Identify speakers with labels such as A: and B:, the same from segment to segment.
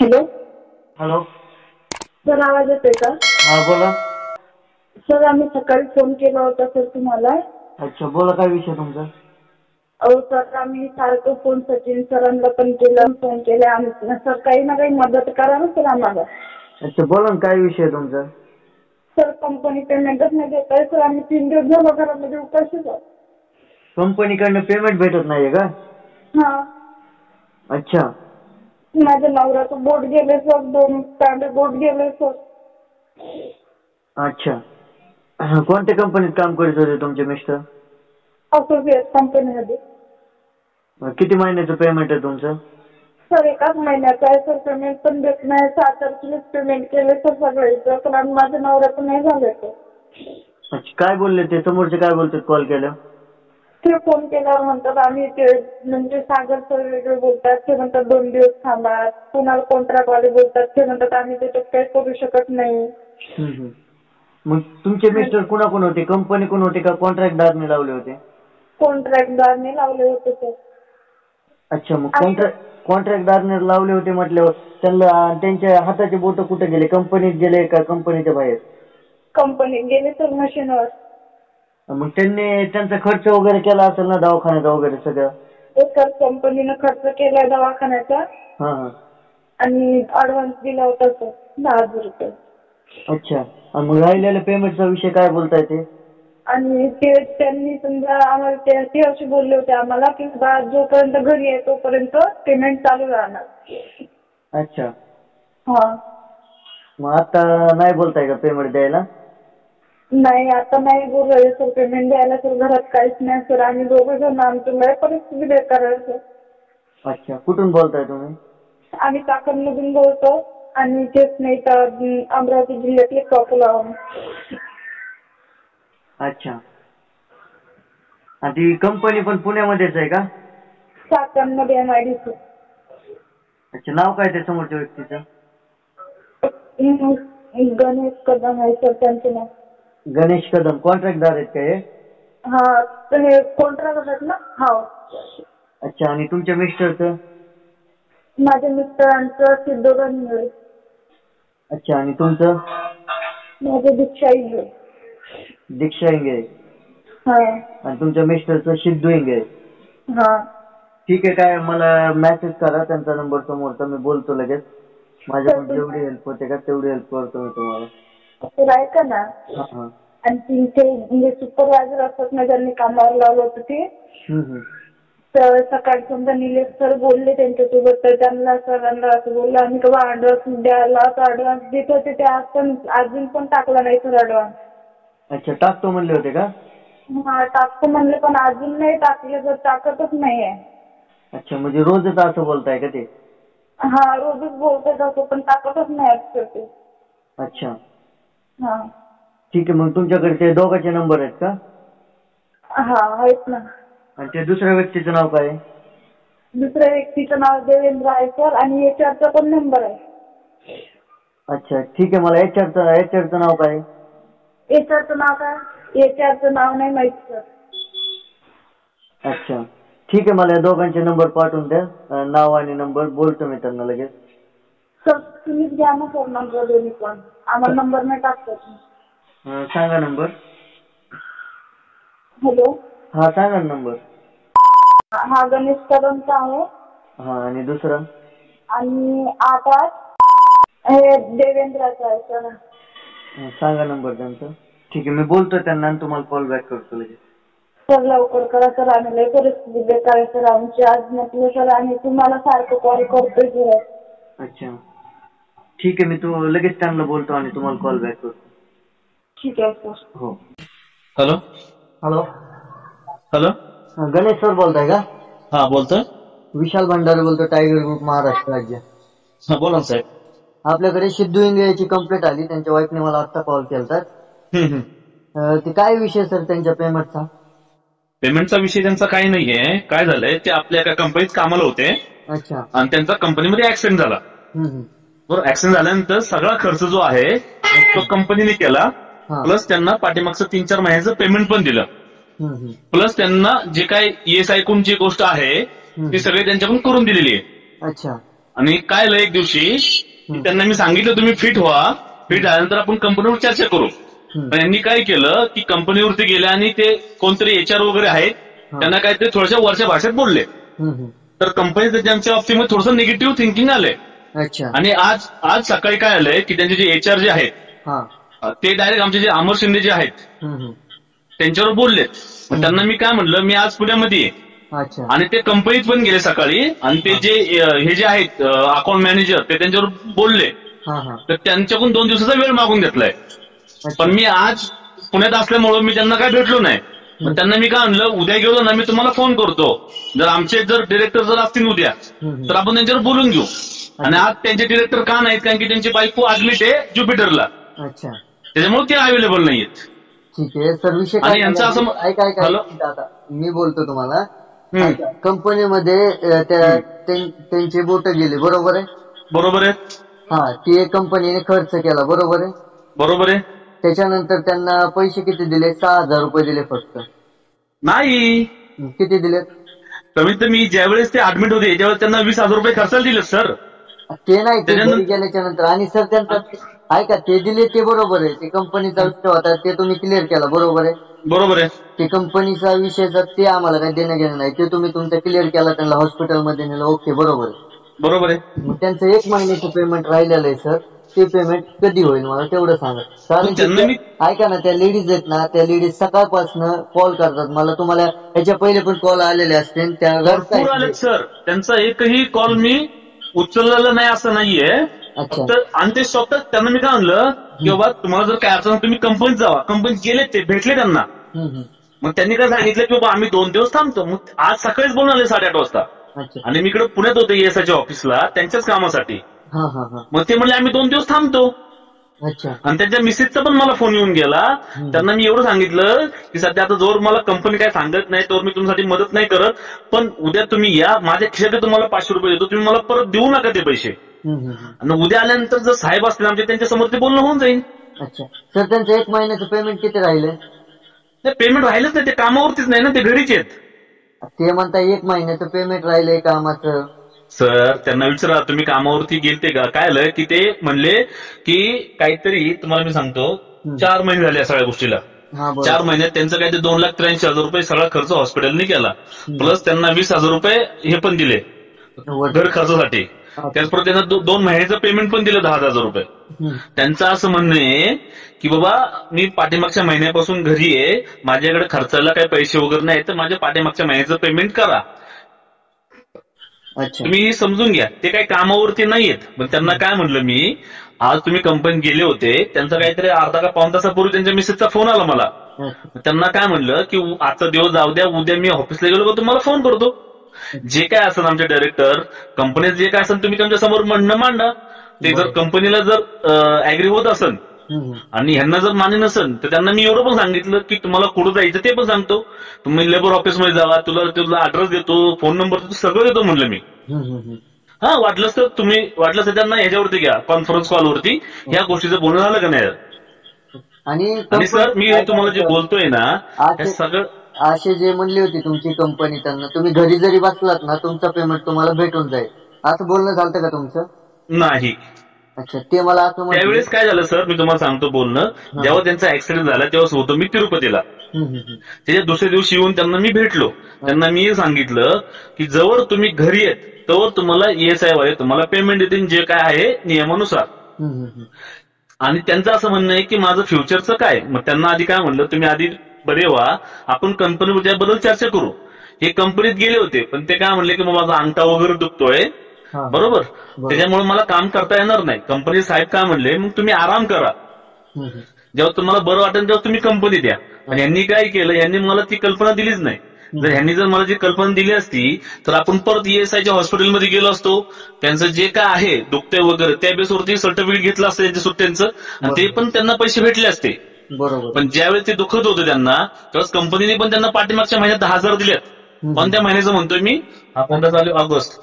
A: Hello
B: hello.
A: Sir, आवाज येतोय का?
B: हा बोला.
A: सर, आम्ही सकाळी फोन केला होता सर तुम्हाला.
B: अच्छा, बोला काय विषय तुमचा?
A: अहो सर, आम्ही सारखं फोन सचिन सरांना पण केला, फोन केला. आम्ही सर काही ना काही मदत करा ना सर आम्हाला.
B: अच्छा, बोला ना काय विषय तुमचा?
A: सर, कंपनी पेमेंटच नाही देत आहे सर. आम्ही 3 दिवस झालो घरामध्ये उपाशीच आहोत.
B: कंपनीकडनं पेमेंट भेटत नाहीये का?
A: हा.
B: अच्छा.
A: माझ्या नवऱ्याचं बोट गेले सर, 2 तांबे बोट गेले सर.
B: अच्छा. कोणत्या कंपनीत काम करत होते तुमचे मिस्टर?
A: असोसिएट कंपनीमध्ये.
B: किती महिन्याचं पेमेंट आहे तुमचं?
A: सर, 1 महिन्याचं आहे सर. पेमेंट पण देत नाही. 7 तारखेलाच पेमेंट केले सर सगळ्याचं, पण माझ्या नवऱ्याचं नाही झालं सर.
B: अच्छा, काय बोलले ते समोरचे, काय बोलतात कॉल केल्यावर?
A: ते फोन केल्यावर म्हणतात आम्ही ते म्हणजे सागर सर वेगळे बोलतात. ते म्हणतात 2 दिवस थांबा. कुणाला कॉन्ट्रॅक्टवाले बोलतात, ते म्हणतात आम्ही त्याच्यात काही करू शकत नाही.
B: मग तुमचे मिस्टर कुणाकोण होते? कंपनी कोण होते का कॉन्ट्रॅक्टदारने लावले होते?
A: कॉन्ट्रॅक्टदारने लावले होते सर.
B: अच्छा, मग कॉन्ट्रॅक्टदारने लावले होते म्हटल्यावर त्यांना त्यांच्या हाताचे बोट कुठे गेले? कंपनीत गेले का कंपनीच्या बाहेर?
A: कंपनीत गेले सर मशीनवर.
B: मग त्यांनी त्यांचा खर्च वगैरे केला असेल ना दवाखान्याचा वगैरे सगळं?
A: सर, कंपनीनं खर्च केलाय दवाखान्याचा.
B: हा हा.
A: आणि ऍडव्हान्स दिला होता सर 10,000 रुपये.
B: अच्छा. आणि मग राहिलेल्या पेमेंटचा विषय काय बोलताय ते?
A: आणि ते त्यांनी समजा आम्हाला ते असे बोलले होते आम्हाला की जोपर्यंत घरी आहे तोपर्यंत पेमेंट चालू राहणार.
B: अच्छा.
A: हा.
B: मग आता नाही बोलताय का पेमेंट द्यायला?
A: नाही, आता नाही बोलू राहिले सर पेमेंट द्यायला सर. घरात काहीच नाही सर. आम्ही दोघं जण, आमची लय परिस्थिती बेकार आहे सर.
B: अच्छा, कुठून बोलताय तुम्ही?
A: आम्ही चाकणमधून बोलतो आणि तेच नाही तर अमरावती जिल्ह्यातले काकुलावून.
B: अच्छा. आणि ती कंपनी पण पुण्यामध्येच आहे का?
A: चाकणमध्ये MIDC.
B: अच्छा, नाव काय ते समोरच्या व्यक्तीचं?
A: गणेश कदम आहे सर त्यांचं नाव.
B: गणेश कदम. कॉन्ट्रॅक्टदार आहेत का हे?
A: हा, तर हे कॉन्ट्रॅक्ट आहेत ना? हा.
B: अच्छा. आणि तुमच्या मिस्टरचं?
A: माझ्या मिस्टरांचं सिद्धोगण इंगळे.
B: अच्छा. आणि तुमचं?
A: माझं दीक्षा इंगळे.
B: दीक्षा इंगळे.
A: हा.
B: आणि तुमच्या मिस्टरचं सिद्धू इंगळे.
A: हा.
B: ठीक आहे. काय मला मेसेज करा त्यांचा नंबर समोरचा, मी बोलतो लगेच. माझ्याकडून जेवढी हेल्प होते का तेवढी हेल्प करतो मी तुम्हाला.
A: तर ऐका ना.
B: हा हा.
A: आणि ते म्हणजे सुपरवायझर असतात ना ज्यांनी कामावर लावलं होतं ते. तर सकाळी समजा निलेश सर बोलले त्यांच्यासोबत, तर त्यांना सरांना असं बोललं आम्ही केव्हा ऍडव्हान्स द्यायला तर ऍडव्हान्स देत होते ते अजून पण टाकला नाही सर ऍडव्हान्स.
B: अच्छा, टाकतो म्हणले होते का?
A: हा, टाकतो म्हणले पण अजून नाही टाकले तर टाकतच नाहीये.
B: अच्छा, म्हणजे रोजच असं बोलताय का ते?
A: हा, रोजच बोलतात असं पण टाकतच नाही सर ते.
B: अच्छा.
A: हा.
B: ठीक आहे. मग तुमच्याकडे ते दोघांचे नंबर आहेत का?
A: हा, आहेत ना.
B: आणि ते दुसऱ्या व्यक्तीचं नाव काय आहे?
A: दुसऱ्या व्यक्तीचं नाव देवेंद्र आहे सर आणि HR पण नंबर आहे.
B: अच्छा, ठीक आहे. मला HRचं नाव काय आहे?
A: HRचं नाव काय? HRचं नाव नाही माहित सर.
B: अच्छा, ठीक आहे. मला या दोघांचे नंबर पाठवून द्या, नाव आणि नंबर. बोलतो मी त्यांना लगेच.
A: सर, तुम्हीच घ्या ना सर नंबर दोन्ही पण. आम्हाला नंबर नाही टाकतात.
B: सांगा नंबर.
A: हॅलो.
B: हा, सांगा नंबर.
A: हा, गणेश कदमचा आहे.
B: हा, आणि दुसरा?
A: आणि 88 हे देवेंद्रचा आहे सर.
B: सांगा नंबर त्यांचा. ठीक आहे, मी बोलतो त्यांना आणि तुम्हाला कॉल बॅक करतो लगेच.
A: सर, लवकर करा सर. आम्ही लय परिस्थिती बेकार आहे सर आमची. आज म्हटलं सर आम्ही तुम्हाला सारखं कॉल करतोय सर.
B: अच्छा, ठीक आहे. मी लगेच त्यांना बोलतो आणि तुम्हाला कॉल बॅक करतो.
A: ठीक आहे सर.
B: हो.
C: Hello.
B: Hello.
C: Hello.
B: Ganesh sir बोलताय का?
C: हा, बोलतोय.
B: विशाल भंडारे बोलतो, टायगर ग्रुप महाराष्ट्र राज्य.
C: हा, बोला ना साहेब.
B: आपल्याकडे सिद्धू इंगळेची कंप्लेंट आली. त्यांच्या वाईफने मला आत्ता कॉल केलता. ते काय विषय सर त्यांच्या पेमेंटचा?
C: पेमेंटचा विषय त्यांचा काही नाहीये. काय झालंय, ते आपल्या एका कंपनीत कामाला होते.
B: अच्छा.
C: आणि त्यांचा कंपनीमध्ये ऍक्सिडेंट झाला. बरोबर. ऍक्सिडेंट झाल्यानंतर सगळा खर्च जो आहे तो कंपनीने केला. प्लस त्यांना पाठीमागचं 3-4 महिन्याचं पेमेंट पण दिलं. प्लस त्यांना जे काही ESI एकूण जी गोष्ट आहे ती सगळी त्यांच्याकडून करून दिलेली आहे.
B: अच्छा.
C: आणि काय झालं एक दिवशी की त्यांना मी सांगितलं तुम्ही फिट व्हा, फिट झाल्यानंतर आपण कंपनीवर चर्चा करू. पण यांनी काय केलं की कंपनीवरती गेले आणि ते कोणतरी HR वगैरे आहेत त्यांना काहीतरी थोड्याशा वरच्या भाषेत बोलले. तर कंपनीचं त्यांच्या बाबतीमध्ये थोडंसं निगेटिव्ह थिंकिंग आलंय.
B: अच्छा.
C: आणि आज सकाळी काय आलंय की त्यांचे जे HR जे आहेत ते डायरेक्ट आमचे जे अमर शिंदे जे आहेत त्यांच्यावर बोललेत. मग त्यांना मी काय म्हणलं, मी आज पुण्यामध्ये आहे.
B: अच्छा.
C: आणि ते कंपनीत पण गेले सकाळी आणि ते जे हे जे आहेत अकाउंट मॅनेजर ते त्यांच्यावर बोलले. तर त्यांच्याकडून 2 दिवसाचा वेळ मागून घेतलाय. पण मी आज पुण्यात असल्यामुळं मी त्यांना काय भेटलो नाही. मग त्यांना मी काय म्हणलं, उद्या गेलो ना मी तुम्हाला फोन करतो, जर आमचे जर डिरेक्टर जर असतील उद्या तर आपण त्यांच्यावर बोलून घेऊ. आणि आज त्यांचे डिरेक्टर का नाहीत, कारण की त्यांची बायको ऍडमिट आहे ज्युपिटरला.
B: अच्छा.
C: त्याच्यामुळे ते अवेलेबल नाहीयेत.
B: ठीक आहे सर. विषय
C: आणि यांचं असं
B: आता मी बोलतो तुम्हाला. कंपनीमध्ये त्यांचे बोट गेले, बरोबर आहे?
C: बरोबर आहे.
B: ती कंपनीने खर्च केला, बरोबर आहे?
C: बरोबर आहे.
B: त्याच्यानंतर त्यांना पैसे किती दिले? 6,000 रुपये दिले फक्त?
C: नाही.
B: किती दिलेत?
C: कमीत कमी ज्यावेळेस ते ऍडमिट होते त्यावेळेस त्यांना 20,000 रुपये खर्चाला दिले सर.
B: ते नाही, ते घरी गेल्याच्या नंतर. आणि सर त्यांचा ऐका, ते दिले ते बरोबर आहे, ते कंपनीचा विषय होता, ते तुम्ही क्लिअर केला, बरोबर आहे?
C: बरोबर आहे.
B: ते कंपनीचा विषयचा ते आम्हाला काही देणं घेणं नाही, ते तुम्ही तुमचा क्लिअर केला, त्यांना हॉस्पिटलमध्ये नेलं, ओके, बरोबर आहे.
C: बरोबर आहे.
B: मग त्यांचं 1 महिन्याचं पेमेंट राहिलेलं आहे सर, ते पेमेंट कधी होईल मला तेवढं सांगा. कारण ऐका ना, त्या लेडीज आहेत ना, त्या लेडीज सकाळपासून कॉल करतात मला. तुम्हाला याच्या पहिले पण कॉल आलेले असतील त्या
C: भरपूर आलेत सर. त्यांचा एकही कॉल मी उचललेला नाही असं नाहीये. फक्त आणि ते स्वतः त्यांना मी काय म्हणलं की बाबा तुम्हाला जर काय अडचण तुम्ही कंपनीत जावा. कंपनीत गेले, ते भेटले त्यांना. मग त्यांनी काय सांगितलं की बाबा आम्ही 2 दिवस थांबतो. मग आज सकाळीच बोलून आले 8:30 वाजता. आणि मी इकडे पुण्यात होते ESIच्या ऑफिसला त्यांच्याच कामासाठी. मग ते म्हणले आम्ही 2 दिवस थांबतो. आणि त्यांच्या मिसेसचा पण मला फोन येऊन गेला. त्यांना मी एवढं सांगितलं की सध्या आता जोर मला कंपनी काय सांगत नाही तर मी तुमच्यासाठी मदत नाही करत, पण उद्या तुम्ही या, माझ्या खिशात तुम्हाला 500 रुपये देतो, तुम्ही मला परत देऊ नका ते पैसे. आणि उद्या आल्यानंतर जर साहेब असतील आमचे त्यांच्यासमोर ते बोलणं होऊन जाईल.
B: अच्छा सर. त्यांचं 1 महिन्याचं पेमेंट किती राहिलं?
C: पेमेंट राहिलंच नाही, ते कामावरतीच नाही ना, ते घरीच आहेत.
B: ते म्हणता 1 महिन्याचं पेमेंट राहिलंय कामाचं.
C: सर त्यांना विचारा तुम्ही कामावरती गेलते का? काय आलं की ते म्हणले की काहीतरी तुम्हाला मी सांगतो 4 महिने झाले या सगळ्या गोष्टीला. 4 महिन्यात त्यांचं काहीतरी 2,83,000 रुपये सगळा खर्च हॉस्पिटलने केला. प्लस त्यांना 20,000 रुपये हे पण दिले घर खर्चासाठी. त्याचबरोबर त्यांना 2 महिन्याचं पेमेंट पण दिलं 10,000 रुपये. त्यांचं असं म्हणणं आहे की बाबा मी पाठीमागच्या महिन्यापासून घरी आहे, माझ्याकडे खर्चाला काही पैसे वगैरे नाही, तर माझ्या पाठीमागच्या महिन्याचं पेमेंट करा. तुम्ही समजून घ्या, ते काही कामावरती नाहीयेत. पण त्यांना काय म्हणलं मी, आज तुम्ही कंपनीत गेले होते, त्यांचा काहीतरी अर्धा का पाऊण तासापूर्वी त्यांच्या मिसेसचा फोन आला मला. त्यांना काय म्हणलं की आजचा दिवस जाऊ द्या, उद्या मी ऑफिसला गेलो का तुम्हाला फोन करतो. जे काय असेल आमचे डायरेक्टर कंपनीत जे काय असेल तुम्ही तुमच्या समोर म्हणणं मांडा. ते जर कंपनीला जर ऍग्री होत असेल आणि ह्यांना जर मान्य नसेल तर त्यांना मी एवढं पण सांगितलं की तुम्हाला कुठं जायचं ते पण सांगतो, तुम्ही लेबर ऑफिसमध्ये जावा, तुला ऍड्रेस देतो, फोन नंबर देतो, सगळं देतो म्हणलं मी. वाटलंच तर वाटलं तर त्यांना ह्याच्यावरती घ्या, कॉन्फरन्स कॉलवरती ह्या गोष्टीचं बोलणं झालं का नाही. आणि सर मी तुम्हाला जे बोलतोय ना हे सगळं
B: असे जे म्हणली होती तुमची कंपनी त्यांना, तुम्ही घरी जरी बसलात ना तुमचा पेमेंट तुम्हाला भेटून जाईल, असं बोलणं झालं का तुमचं?
C: नाही.
B: अच्छा. ते मला असं
C: त्यावेळेस काय झालं सर मी तुम्हाला सांगतो बोलणं, जेव्हा त्यांचा ऍक्सिडेंट झाला तेव्हा होतो मी तिरुपतीला. त्याच्या दुसऱ्या दिवशी येऊन त्यांना मी भेटलो. त्यांना मी सांगितलं की जवळ तुम्ही घरी येत तवर तुम्हाला ESI वाले तुम्हाला पेमेंट देतील जे काय आहे नियमानुसार. आणि त्यांचं असं म्हणणं आहे की माझं फ्युचरचं काय. मग त्यांना आधी काय म्हणलं, तुम्ही आधी बरे व्हा, आपण कंपनीबद्दल चर्चा करू. हे कंपनीत गेले होते पण ते काय म्हणले की माझा अंगठा वगैरे दुखतोय, बरोबर, त्याच्यामुळे मला काम करता येणार नाही. कंपनी साहेब काय म्हणले, मग तुम्ही आराम करा, जेव्हा तुम्हाला बरं वाटेल तेव्हा तुम्ही कंपनीत या. आणि यांनी काय केलं, यांनी मला ती कल्पना दिलीच नाही. जर मला जी कल्पना दिली असती तर आपण परत ESIच्या हॉस्पिटलमध्ये गेलो असतो, त्यांचं जे काय आहे दुखते वगैरे त्या बेसवरती सर्टिफिकेट घेतलं असतं त्यांच्या सुट्ट्यांचं आणि ते पण त्यांना पैसे भेटले असते.
B: बरोबर.
C: पण ज्यावेळेस ते दुखत होतं त्यांना त्यावेळेस कंपनीने पण त्यांना पाठीमागच्या महिन्यात 10,000 दिलेत. कोणत्या महिन्याचं म्हणतोय मी, कोणता चालू ऑगस्ट,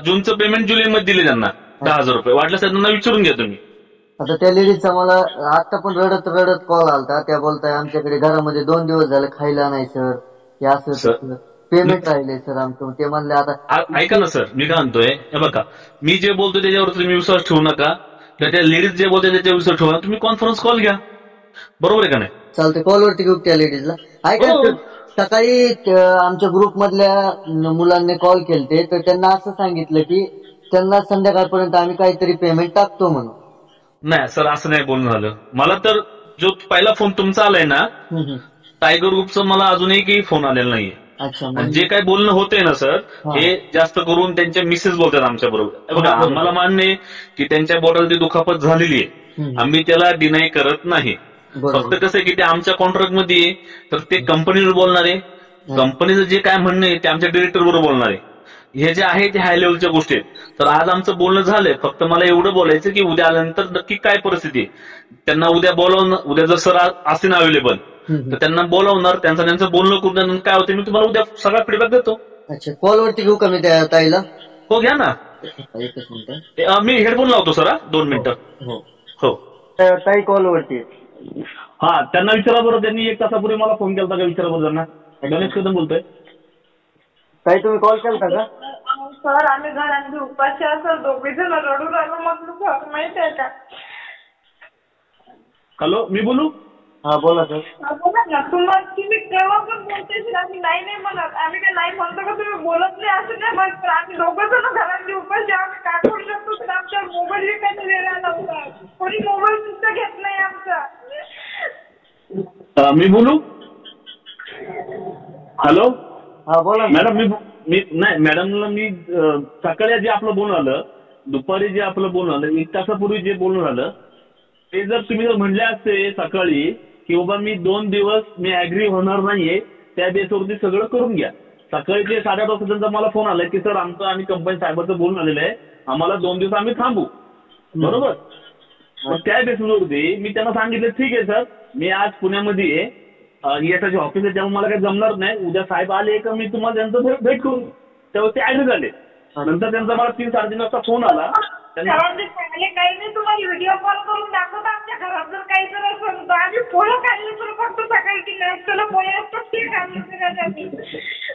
C: जूनचं पेमेंट जुलैमध्ये दिले त्यांना 10,000 रुपये. वाटलं त्यांना विचारून घ्या तुम्ही.
B: आता त्या लेडीजचा मला आता पण रडत रडत कॉल आलता. त्या बोलताय आमच्याकडे घरामध्ये 2 दिवस झाले खायला नाही सर, हे असं. पेमेंट राहिले सर आमचं. ते म्हणले आता
C: ऐका ना सर, मी काय म्हणतोय, हे बघा, मी जे बोलतोय त्याच्यावर तुम्ही विश्वास ठेवू नका. त्या लेडीज जे बोलतोय त्याच्यावर विश्वास ठेवू नका. तुम्ही कॉन्फरन्स कॉल घ्या, बरोबर आहे का नाही?
B: चालते, कॉलवरती घेऊ त्या लेडीजला. ऐका
C: हो.
B: सर, सकाळी आमच्या ग्रुप मधल्या मुलांनी कॉल केलते तर त्यांना असं सांगितलं की त्यांना संध्याकाळपर्यंत आम्ही काहीतरी पेमेंट टाकतो म्हणून.
C: नाही सर, असं नाही बोलणं झालं. मला तर जो पहिला फोन तुमचा आलाय ना, टायगर ग्रुपचा मला अजूनही काही फोन आलेला नाहीये.
B: अच्छा,
C: आणि जे काही बोलणं होतंय ना सर, हे जास्त करून त्यांच्या मिसेस बोलतात आमच्या बरोबर. बघा, आम्हाला मान्य आहे की त्यांच्या बोटाला ती दुखापत झालेली आहे, आम्ही त्याला डिनाय करत नाही. फक्त कसं आहे की ते आमच्या कॉन्ट्रॅक्ट मध्ये आहे, तर ते कंपनीवर बोलणार आहे. कंपनीचं जे काय म्हणणं आहे ते आमच्या डिरेक्टर बरोबर बोलणार आहे. हे जे आहे ते हाय लेवलच्या गोष्टी आहेत. तर आज आमचं बोलणं झालंय. फक्त मला एवढं बोलायचं की उद्या आल्यानंतर नक्की काय परिस्थिती आहे. त्यांना उद्या बोलावणं, उद्या जर सर असतील अवेलेबल तर त्यांना बोलावणार, त्यांचं बोलणं करून काय होते मी तुम्हाला उद्या सगळा फीडबॅक देतो.
B: अच्छा, कॉलवरती घेऊ का मी त्या ताईला?
C: हो, घ्या ना.
B: एकच मिनिट,
C: मी हेडफोन लावतो सर. 2 मिनिटं. हो,
B: ताई कॉलवरती.
C: हा, त्यांना विचारा बरं. त्यांनी 1 तासापूर्वी मला फोन केला का विचारा बरं त्यांना. गणेश कदम बोलतोय.
B: ताई तुम्ही कॉल केलता का?
A: सर आम्ही घरांची उपाशी सर, दोघे जण रडून राहिलो म्हटलं सर, माहिती आहे का?
C: हॅलो, मी बोलू?
B: हा बोला सर.
A: बोला ना. तुम्ही केव्हा पण बोलते सर, आम्ही नाही म्हणत. आम्ही काय नाही म्हणतो का तुम्ही बोलत नाही असं नाही म्हणत. पण आम्ही दोघं जण घरांची उपाशी, आम्ही काय करू शकतो सर? आमच्या मोबाईल विकायचा वेळ नव्हता, कोणी मोबाईल सुद्धा घेत नाही आमचा.
C: मी बोलू? हॅलो,
B: हा बोला
C: मॅडम. मी नाही मॅडमला, मी सकाळी जे आपलं बोलणं आलं, दुपारी जे आपलं बोलणं आलं, 1 तासापूर्वी जे बोलणं झालं, ते जर तुम्ही जर म्हणले असते सकाळी की बाबा मी 2 दिवस मी ऍग्री होणार नाहीये, त्या बेसवरती सगळं करून घ्या. सकाळी ते 8:30 वाजता त्यांचा मला फोन आलाय की सर आमचं आणि कंपनी साहेबांचं बोलणं आलेलं आहे, आम्हाला 2 दिवस आम्ही थांबू, बरोबर. मग त्या बेसवरती मी त्यांना सांगितलं ठीक आहे सर, मी आज पुण्यामध्ये आहे, याचं ऑफिस आहे, त्यामुळे मला काही जमणार नाही. उद्या साहेब आले का मी तुम्हाला त्यांचं भेट करून, तेव्हा ते ऍग्री झाले. नंतर त्यांचा मला 3-3:30 वाजता फोन आला.
A: काही नाही, तुम्हाला व्हिडिओ कॉल करून दाखवतो आमच्या घरात जर काही जर असेल तर. आम्ही पोळं खाल्ली तर फक्त सकाळी नाश्त्याला पोळे असतात ते खाल्ले सगळ्यात आम्ही.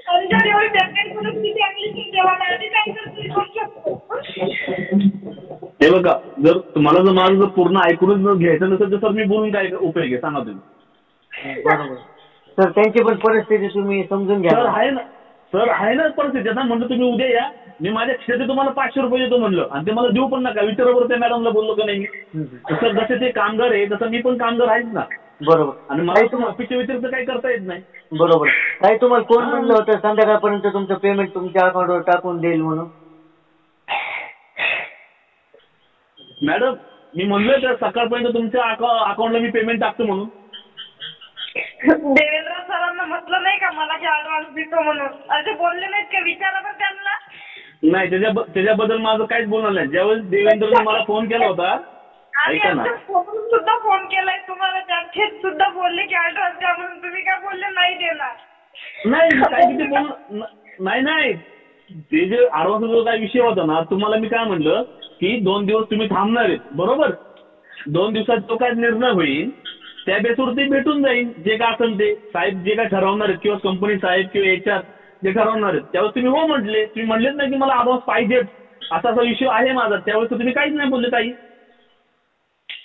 A: आणि जर एवढी बँकेत परिस्थिती आणली की तेव्हा आम्ही काही तरी करू शकतो.
C: हे बघा, जर तुम्हाला जर माझं पूर्ण ऐकूनच जर घ्यायचं नसेल तर सर मी बोलून काय उपयोग आहे सांगा तुम्ही.
B: बरोबर सर, त्यांची पण परिस्थिती तुम्ही समजून घ्या.
C: सर आहे ना, सर आहे ना परिस्थिती. आता म्हणलं तुम्ही उद्या या, मी माझ्या क्षेत्रात तुम्हाला 500 रुपये देतो म्हणलं, आणि ते मला देऊ पण नका. विचाराबरोबर त्या मॅडमला बोललो का नाही. सर जसे ते कामगार आहे तसं मी पण कामगार आहेच ना.
B: बरोबर.
C: आणि मला तुम्हाला ऑफिसच्या व्यतिरिक्त काही करता येत नाही.
B: बरोबर. काही तुम्हाला कोण म्हणलं होतं संध्याकाळपर्यंत तुमचं पेमेंट तुमच्या अकाउंटवर टाकून देईल म्हणून?
C: मॅडम मी म्हणलोय तर सकाळपर्यंत तुमच्या अकाउंटला मी पेमेंट टाकतो म्हणून.
A: देवेंद्र सरांना म्हटलं नाही का मला की ऍडव्हान्स देतो म्हणून? असे बोलले नाहीत का? विचारा पण त्यांना.
C: नाही, त्याच्याबद्दल माझं काहीच बोलणार नाही. ज्यावेळेस देवेंद्रने मला फोन केला होता, ऐका ना,
A: सुद्धा फोन केलाय तुम्हाला, त्यात सुद्धा बोलले की ऍडव्हान्स द्या म्हणून. तुम्ही काय बोलले नाही देणार?
C: नाही, ते जे ऍडव्हान्सचा काय विषय होता ना, तुम्हाला मी काय म्हणलं की 2 दिवस तुम्ही थांबणार आहेत, बरोबर. 2 दिवसात जो काय निर्णय होईल त्या बेसवरती भेटून जाईल. जे काय असेल ते साहेब जे काय ठरवणार आहेत, किंवा कंपनी साहेब किंवा HR जे ठरवणार आहेत, त्यावेळेस तुम्ही हो म्हटले. तुम्ही म्हणलेच नाही की मला ऍडव्हान्स पाहिजेच, असा विषय आहे माझा. त्यावेळेस तुम्ही काहीच नाही बोलले ताई.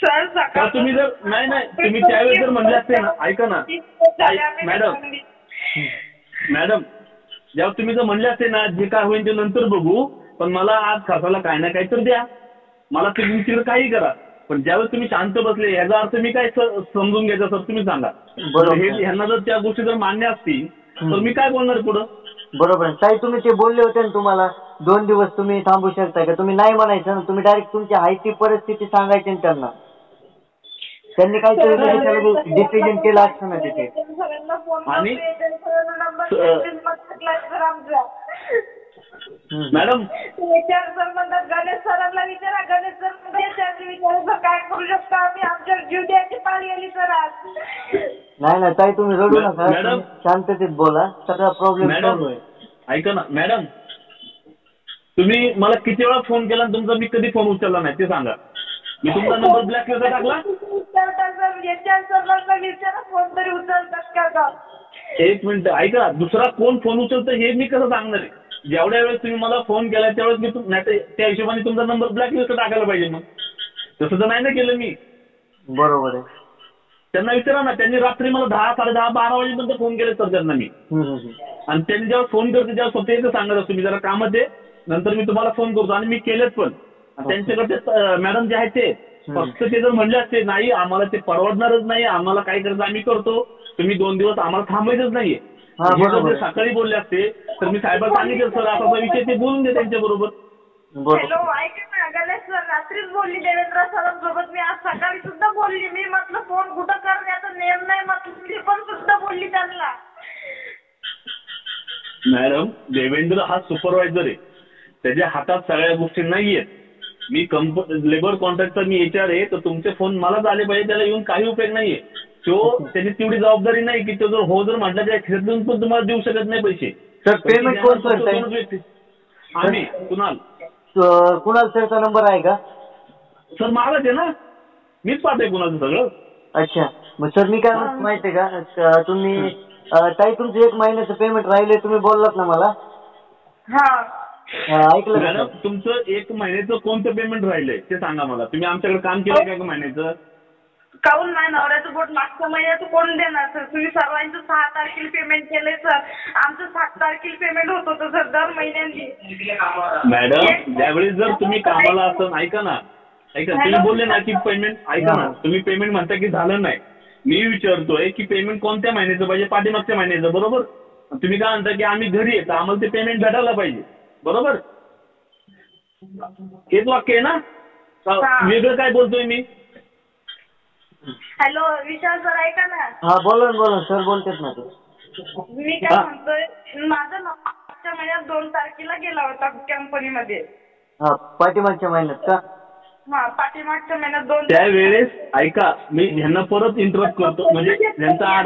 A: सर
C: तुम्ही जर तुम्ही त्यावेळेस जर म्हणले असते ना, ऐका ना मॅडम, जेव्हा तुम्ही जर म्हणले असते ना जे काय होईल ते नंतर बघू, पण मला आज खर्चाला काही ना काही तर द्या, मला तुम्ही काही करा. पण ज्यावेळेस तुम्ही शांत बसले याचा अर्थ मी काय समजून घ्यायचा सर तुम्ही सांगा. ह्यांना जर त्या गोष्टी जर मान्य असतील तर मी काय बोलणार पुढं.
B: बरोबर. ताई तुम्ही ते बोलले होते ना तुम्हाला 2 दिवस तुम्ही थांबू शकताय का? तुम्ही नाही म्हणायचं ना, तुम्ही डायरेक्ट तुमची हायची परिस्थिती सांगायची ना त्यांना. त्यांनी काहीतरी डिसिजन केलं असतं ना तिथे.
C: आणि मॅडम
A: सर म्हणतात गणेश सरांना विचारा, गणेश सर विचारा काय करू शकतो आम्ही, आमच्या जीव द्यायची पाळी आली सर आज.
B: नाही ताई तुम्ही रडू नका, शांततेत बोला, सगळा प्रॉब्लेम सॉल्व्ह होईल.
C: ऐका ना मॅडम, तुम्ही मला किती वेळा फोन केला तुमचा मी कधी फोन उचलला नाही ते सांगा. मी तुमचा नंबर ब्लॅकलिस्टला टाकला.
A: विचारा फोन तरी उचलतात का?
C: एक मिनिट ऐका, दुसरा कोण फोन उचलतं हे मी कसं सांगणार आहे? जेवढ्या वेळेस तुम्ही मला फोन केला त्यावेळेस मी त्या हिशोबाने तुमचा नंबर ब्लॅकलिस्ट टाकायला पाहिजे. मग तसं तर नाही ना केलं मी.
B: बरोबर आहे.
C: त्यांना विचारा ना, त्यांनी रात्री मला 10, 10:30, 12 वाजेपर्यंत फोन केले सर त्यांना मी. आणि त्यांनी जेव्हा फोन करते तेव्हा स्वतः एकच सांगत असतो, मी जरा कामात आहे, नंतर मी तुम्हाला फोन करतो. आणि मी केलेच पण. त्यांच्याकडे मॅडम जे आहेत ते फक्त ते जर म्हणले असते नाही आम्हाला ते परवडणारच नाही, आम्हाला काय करायचं आम्ही करतो, तुम्ही 2 दिवस आम्हाला थांबायचंच नाहीये, सकाळी बोलले असते तर मी साहेबांना सांगितलं सर असा विषय ते बोलून दे त्यांच्या बरोबर.
A: हॅलो ऐका ना, गणेश सर रात्रीच बोलली देवेंद्र सरांसोबत, मी आज सकाळी सुद्धा बोलली. मी म्हटलं फोन कुठं करण्याचा नेम नाही म्हटलं, मी पण सुद्धा बोलली त्यांना.
C: मॅडम देवेंद्र हा सुपरवायझर आहे, त्याच्या हातात सगळ्या गोष्टी नाहीयेत. मी लेबर कॉन्ट्रॅक्टर, मी HR आहे, तर तुमचे फोन मलाच आले पाहिजे, त्याला येऊन काही उपयोग नाहीये. त्याची तेवढी जबाबदारी नाही की तो जर हो जर म्हटलं त्या खेळून पण तुम्हाला देऊ शकत नाही पैसे.
B: सर पेमेंट कोण करतोय?
C: आम्ही.
B: कुणाल सरचा नंबर आहे का?
C: सर माझाच आहे ना, मीच पाहतोय कुणाचं सगळं.
B: अच्छा, मग सर मी काय म्हणतो माहितीये का, तुम्ही ताई तुमचं 1 महिन्याचं पेमेंट राहिले, तुम्ही बोललात ना मला. ऐकलं
C: मॅडम, तुमचं 1 महिन्याचं कोणतं पेमेंट राहिलंय ते सांगा मला. तुम्ही आमच्याकडे काम केलं का 1 महिन्याचं?
A: काहून नाही नवऱ्याचं बोट मागच्या महिन्याचं कोण देणार सर? तुम्ही सर्वांचं 6 तारखेला पेमेंट केलंय सर, आमचं 7 तारखेला पेमेंट होत होतं सर दर महिन्यानी.
C: मॅडम ज्यावेळी जर तुम्ही कामाला असं ऐका ना, तुम्ही बोलले ना की पेमेंट, ऐका ना, तुम्ही पेमेंट म्हणता की झालं नाही, मी विचारतोय की पेमेंट कोणत्या महिन्याचं पाहिजे? पाठीमागच्या महिन्याचं, बरोबर? तुम्ही काय म्हणता की आम्ही घरी येतो आम्हाला ते पेमेंट भेटायला पाहिजे, बरोबर? हेच वाक्य आहे ना, वेगळं काय बोलतोय मी?
A: हॅलो विशाल सर ऐका ना.
B: बोला सर बोलतेच ना.
A: मी काय म्हणतोय, माझा मागच्या महिन्यात 2 तारखेला गेला होता कंपनीमध्ये.
B: पाठीमागच्या महिन्यात का?
A: पाठीमागच्या महिन्यात 2.
C: त्यावेळेस ऐका, मी ह्यांना परत इंटरप्ट करतो, म्हणजे त्यांचा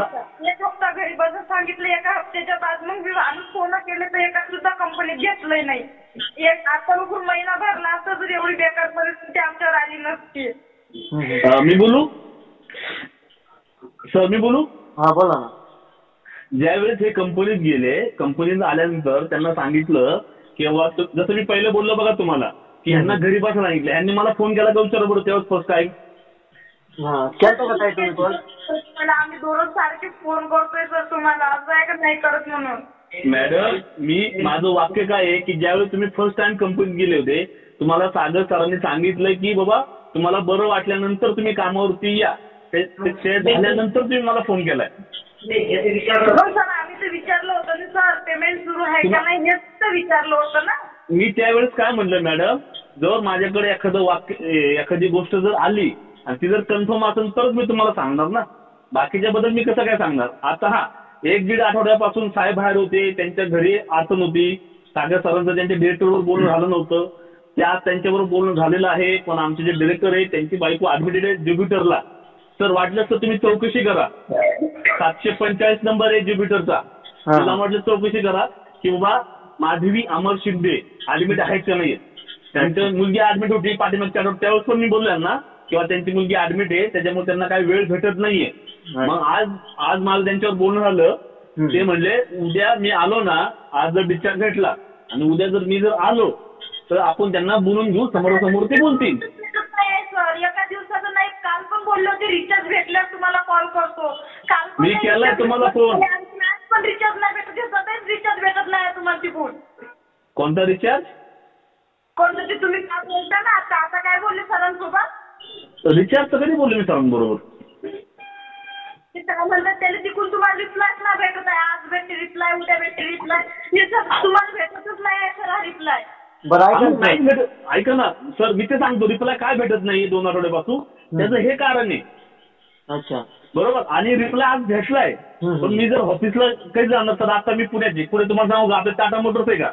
A: एक हप्ता घरी बसून सांगितलं, एका हप्त्याच्या बाद मग मी फोन केले तर एका सुद्धा कंपनीत घेतलंय नाही. आता बघून महिना भरला असता तर एवढी बेकार परिस्थिती आमच्यावर आली नसती.
C: मी बोलू सर? मी बोलू?
B: बोला ना.
C: ज्यावेळेस हे कंपनीत गेले, कंपनीत आल्यानंतर त्यांना सांगितलं किंवा जसं मी पहिलं बोललो बघा तुम्हाला की यांना घरी बसा सांगितलं, यांनी मला फोन केला का विचारा बरोबर तेव्हा फर्स्ट टाइम.
A: आम्ही दररोज सारखे फोन करतोय सर तुम्हाला, असं आहे का नाही करत म्हणून.
C: मॅडम माझं वाक्य काय आहे की ज्यावेळेस तुम्ही फर्स्ट टाइम कंपनीत गेले होते, तुम्हाला सागर सरांनी सांगितलं की बाबा तुम्हाला बरं वाटल्यानंतर तुम्ही कामावरती या, ते झाल्यानंतर तुम्ही मला फोन केलाय.
A: सर आम्ही तर विचारलं होतं ना सर, पेमेंट सुरू आहे का नाही हेच तर विचारलं होतं ना.
C: मी त्यावेळेस काय म्हणलं मॅडम, जर माझ्याकडे एखादं वाक्य एखादी गोष्ट जर आली आणि ती जर कन्फर्म असेल तरच मी तुम्हाला सांगणार ना, बाकीच्या बद्दल मी कसं काय सांगणार. आता 1-1.5 आठवड्यापासून साहेब बाहेर होते, त्यांच्या घरी अडचण होती, सागर सरांचं त्यांच्या डिरेक्टरवर बोलणं झालं नव्हतं, त्या त्यांच्याबरोबर बोलणं झालेलं आहे. पण आमचे जे डिरेक्टर आहे त्यांची बायको ऍडमिटेड आहे ज्युपिटरला. तर वाटलं तर तुम्ही चौकशी करा, 745 नंबर आहे ज्युपिटरचा, तुला म्हटलं चौकशी करा की बाबा माधवी अमर शिंदे ऍडमिट आहेत का नाही. त्यांची मुलगी ऍडमिट होती पाठीमागच्या आठवड्यात, त्यावेळेस पण मी बोललो ना किंवा त्यांची मुलगी ऍडमिट आहे त्याच्यामुळे त्यांना काही वेळ भेटत नाहीये. मग आज मला त्यांच्यावर बोलणं झालं, ते म्हणले उद्या मी आलो ना, आज जर डिस्चार्ज भेटला आणि उद्या जर मी जर आलो तर आपण त्यांना बोलून घेऊ, समोरासमोर ते बोलतील.
A: सर एका दिवसाचं नाही, काल पण बोलले होते रिचार्ज भेटल्यावर तुम्हाला कॉल करतो. काल
C: मी केलाय तुम्हाला फोन,
A: पण रिचार्ज नाही भेटत, सध्याच रिचार्ज भेटत नाही तुम्हाला तिकून.
C: कोणता रिचार्ज?
A: कोणतं ते तुम्ही काय बोलता ना आता काय बोलले सरांसोबत?
C: रिचार्ज तर कधी बोलले मी सरांबरोबर.
A: ते काय म्हणतात त्याला तिकून तुम्हाला रिप्लाय नाही भेटत आहे, आज भेटते रिप्लाय, उद्या भेटते रिप्लाय, हे तुम्हाला भेटतच नाही आहे सर हा रिप्लाय.
C: ऐका ना सर, मी ते सांगतो रिप्लाय काय भेटत नाही 2 आठवड्यापासून, त्याचं हे कारण आहे.
B: अच्छा
C: बरोबर. आणि रिप्लाय आज भेटलाय, पण मी जर ऑफिसला काही जाणार तर आता मी पुणे तुम्हाला सांगू का, आपल्या टाटा मोटर्स आहे का,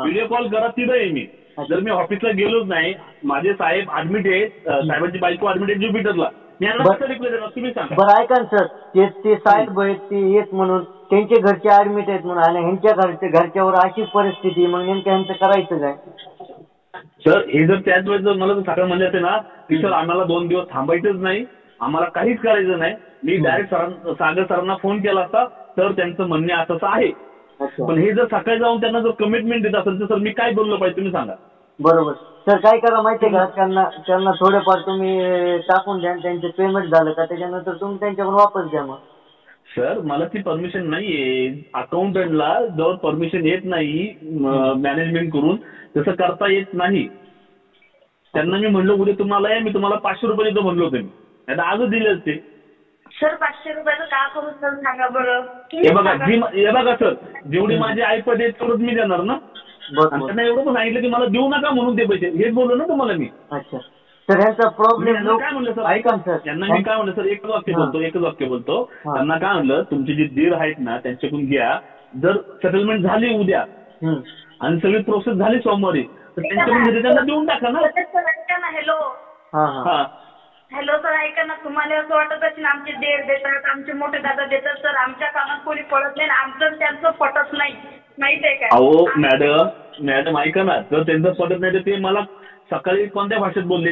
C: व्हिडिओ कॉल करा तिथं आहे मी. जर मी ऑफिसला गेलोच नाही, माझे साहेब ऍडमिट आहे, साहेबांची बायको ऍडमिट आहे ज्युपिटरला, मी यांना कसं रिप्लाय देणार तुम्ही सांगा.
B: बरं ऐका ना सर, ते साहेब आहेत ते येत म्हणून त्यांचे घरचे ऍडमिट आहेत म्हणून आणि ह्यांच्या घरच्यावर अशी परिस्थिती, मग नेमकं ह्यांचं करायचं काय
C: सर? हे जर त्याच वेळेस जर मला सकाळ म्हणले असते ना की सर आम्हाला 2 दिवस थांबायचंच नाही, आम्हाला काहीच करायचं नाही, मी डायरेक्ट सागर सरांना फोन केला असता, तर त्यांचं म्हणणे असं आहे.
B: अच्छा.
C: पण हे जर सकाळी जाऊन त्यांना जर कमिटमेंट देत असेल तर सर मी काय बोललो पाहिजे तुम्ही सांगा.
B: बरोबर सर, काय करा माहितीये का, त्यांना थोडेफार तुम्ही टाकून द्या, त्यांचे पेमेंट झालं का त्याच्यानंतर तुम्ही त्यांच्याकडून वापस घ्या. मग
C: सर मला ती परमिशन नाहीये, अकाउंटंटला जवळ परमिशन येत नाही मॅनेजमेंट करून, तसं करता येत नाही. त्यांना मी म्हणलो उद्या तुम्हाला मी तुम्हाला 500 रुपये देतो म्हणलो होतो मी, आता आजच दिले असते.
A: सर 500 रुपयाचं का करू सर सांगा बरं.
C: हे बघा सर, जेवढी माझी ऐपत आहे तेवढंच मी देणार ना. त्यांना एवढं पण सांगितलं की मला देऊ नका म्हणून ते पैसे, हेच बोललो ना तुम्हाला मी.
B: अच्छा सर, ह्याचा प्रॉब्लेम
C: काय म्हणलं सर,
B: ऐका सर,
C: त्यांना मी काय म्हणलं सर, एकच वाक्य बोलतो. त्यांना काय म्हणलं, तुमचे जे दीर आहेत ना त्यांच्याकडून घ्या, जर सेटलमेंट झाली उद्या आणि सगळी प्रोसेस झाली सोमवारी तर त्यांच्याकडून त्यांना देऊन टाका ना.
A: हॅलो हॅलो सर, ऐका ना, तुम्हाला असं वाटत असेल आमचे देर देतात, आमचे मोठे दादा देतात, तर आमच्या कामात कोणी पडत नाही, आमचं त्यांचं पटत नाही, माहित आहे का.
C: अहो मॅडम ऐका ना, जर त्यांचं पटत नाही तर ते मला सकाळी कोणत्या भाषेत बोलले